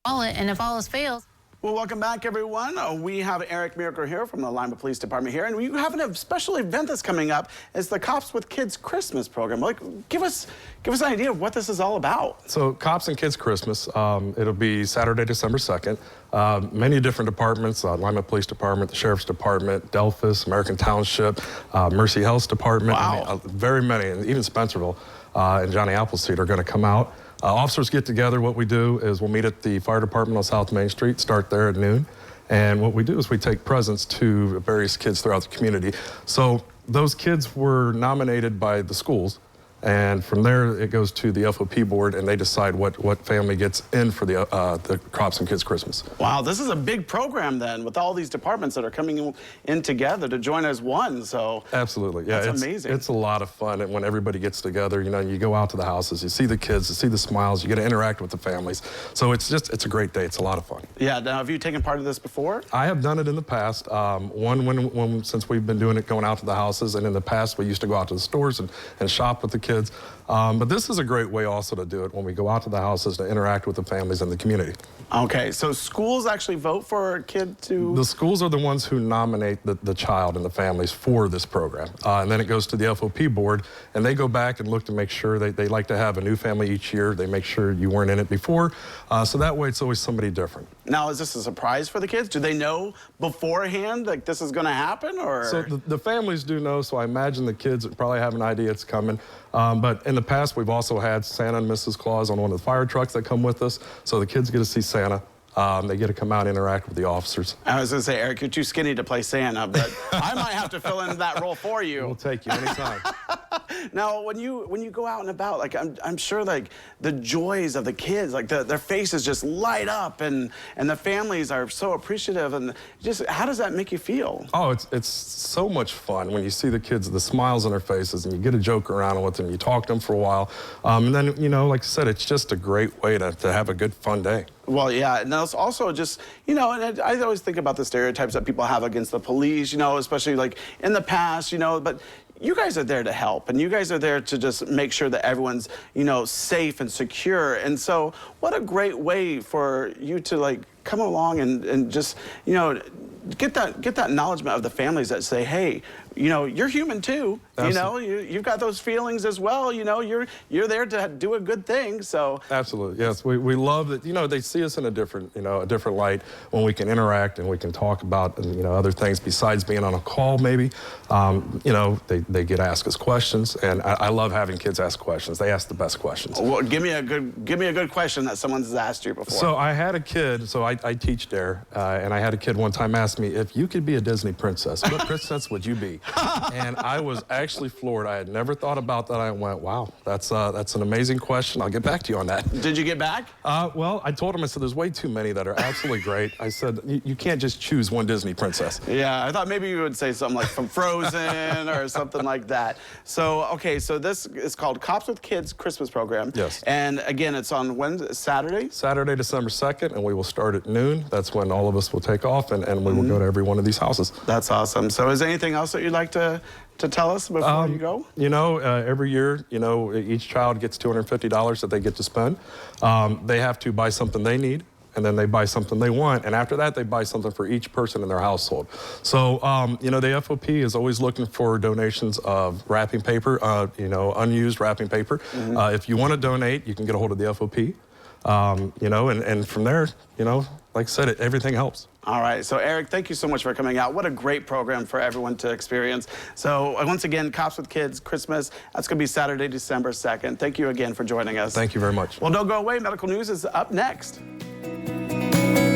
wallet, and if all else fails. Well, welcome back, everyone. We have Eric Mericle here from the Lima Police Department here, and we have a special event that's coming up. It's the Cops with Kids Christmas program. Like, give us an idea of what this is all about. So, Cops and Kids Christmas, it'll be Saturday, December 2nd. Many different departments, Lima Police Department, the Sheriff's Department, Delphus, American Township, Mercy Health Department, wow. I mean, very many, and even Spencerville and Johnny Appleseed are going to come out. Officers get together. What we do is we'll meet at the fire department on South Main Street, start there at noon. And what we do is we take presents to various kids throughout the community. So those kids were nominated by the schools. And from there, it goes to the FOP board, and they decide what family gets in for the Cops and Kids Christmas. Wow, this is a big program then, with all these departments that are coming in together to join as one. So absolutely, yeah, that's amazing. It's a lot of fun, and when everybody gets together, you know, you go out to the houses, you see the kids, you see the smiles, you get to interact with the families. So it's a great day. It's a lot of fun. Yeah. Now, have you taken part of this before? I have done it in the past. Since we've been doing it, going out to the houses, and in the past we used to go out to the stores and shop with the kids. But this is a great way also to do it when we go out to the houses to interact with the families in the community. Okay, so schools actually vote for a kid to... The schools are the ones who nominate the child and the families for this program. And then it goes to the FOP board, and they go back and look to make sure they like to have a new family each year. They make sure you weren't in it before. So that way it's always somebody different. Now, is this a surprise for the kids? Do they know beforehand, like, this is going to happen, or...? So the families do know, so I imagine the kids probably have an idea it's coming. But in the past, we've also had Santa and Mrs. Claus on one of the fire trucks that come with us, so the kids get to see Santa. They get to come out and interact with the officers. I was going to say, Eric, you're too skinny to play Santa, but I might have to fill in that role for you. We'll take you anytime. Now, when you go out and about, like, I'm sure, like, the joys of the kids, like, their faces just light up, and the families are so appreciative, and just, how does that make you feel? Oh, it's so much fun when you see the kids, the smiles on their faces, and you get to joke around with them, you talk to them for a while, and then, you know, like I said, it's just a great way to have a good, fun day. Well, yeah, and it's also just, you know, and I always think about the stereotypes that people have against the police, you know, especially like in the past, you know, but you guys are there to help, and you guys are there to just make sure that everyone's, you know, safe and secure. And so what a great way for you to, like, come along and just, you know, get that acknowledgement of the families that say, hey, you know, you're human too. Absolutely. You know, you've got those feelings as well. You know, you're there to do a good thing. So absolutely, yes, we love that. You know, they see us in a different light when we can interact and we can talk about, you know, other things besides being on a call. Maybe, you know, they get to ask us questions, and I love having kids ask questions. They ask the best questions. Well, give me a good question that someone's asked you before. So I had a kid. So I teach there, and I had a kid one time ask me, if you could be a Disney princess, what princess would you be? And I was actually floored. I had never thought about that. I went, wow, that's an amazing question. I'll get back to you on that. Did you get back? Well, I told him, I said, there's way too many that are absolutely great. I said, you can't just choose one Disney princess. Yeah, I thought maybe you would say something like from Frozen or something like that. So, okay, so this is called Cops with Kids Christmas Program. Yes. And again, it's on Wednesday, Saturday? Saturday, December 2nd, and we will start at noon. That's when all of us will take off, and we will go to every one of these houses. That's awesome. So is there anything else that you'd like to tell us before you go? You know, every year, you know, each child gets $250 that they get to spend. They have to buy something they need, and then they buy something they want, and after that, they buy something for each person in their household. So, you know, the FOP is always looking for donations of wrapping paper, you know, unused wrapping paper. If you want to donate, you can get a hold of the FOP. You know, and from there, you know, like I said, everything helps. All right. So, Eric, thank you so much for coming out. What a great program for everyone to experience. So, once again, Cops with Kids Christmas. That's going to be Saturday, December 2nd. Thank you again for joining us. Thank you very much. Well, don't go away. Medical News is up next.